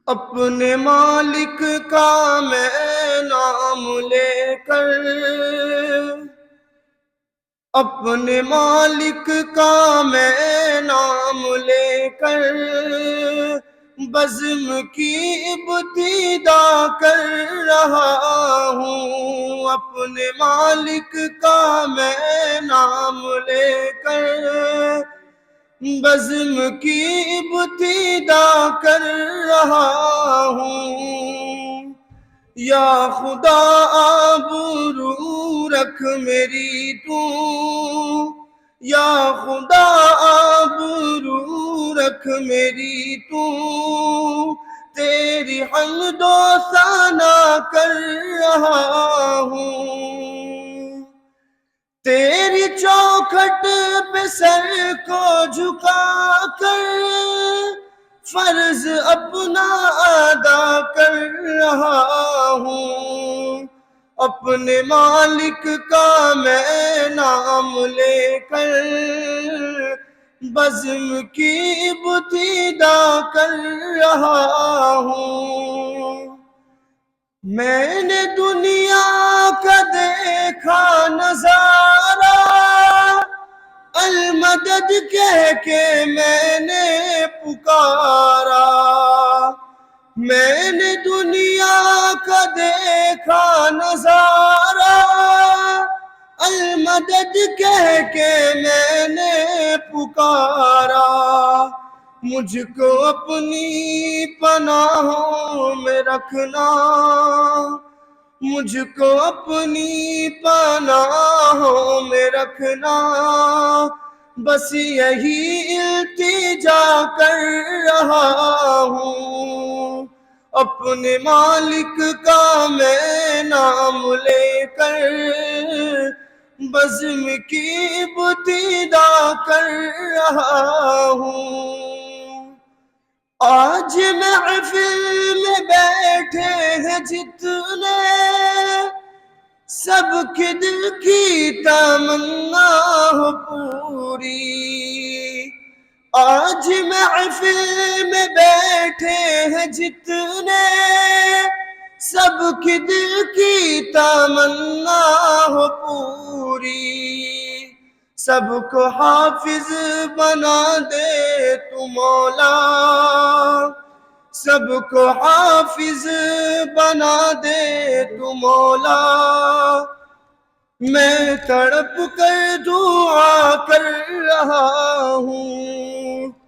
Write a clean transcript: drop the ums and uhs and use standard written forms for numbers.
اپنے مالک کا میں نام لے کر، اپنے مالک کا میں نام لے کر بزم کی ابتدا کر رہا ہوں۔ اپنے مالک کا میں نام لے کر بزم کی ابتدا کر رہا ہوں۔ یا خدا آبرو رکھ میری تو، یا خدا آبرو رکھ میری تو، تیری حمد و ثنا کر رہا ہوں۔ تیری چوکھٹ پہ سر کو جھکا کر فرض اپنا ادا کر رہا ہوں۔ اپنے مالک کا میں نام لے کر بزم کی ابتدا کر رہا ہوں۔ میں نے دنیا کا دیکھا نظارہ، المدد کہہ کے میں نے پکارا۔ میں نے دنیا کا دیکھا نظارہ، المدد کہہ کے میں نے پکارا۔ مجھ کو اپنی پناہوں میں رکھنا، مجھ کو اپنی پناہوں میں رکھنا، بس یہی التجا کر رہا ہوں۔ اپنے مالک کا میں نام لے کر بزم کی ابتدا کر رہا ہوں۔ آج محفل میں بیٹھے ہیں جتنے، سب کے دل کی تمنا ہو پوری۔ آج محفل میں بیٹھے ہیں جتنے، سب کے دل کی تمنا ہو پوری۔ سب کو حافظ بنا دے تو مولا، سب کو حافظ بنا دے تو مولا۔ میں تڑپ کر دعا کر رہا ہوں۔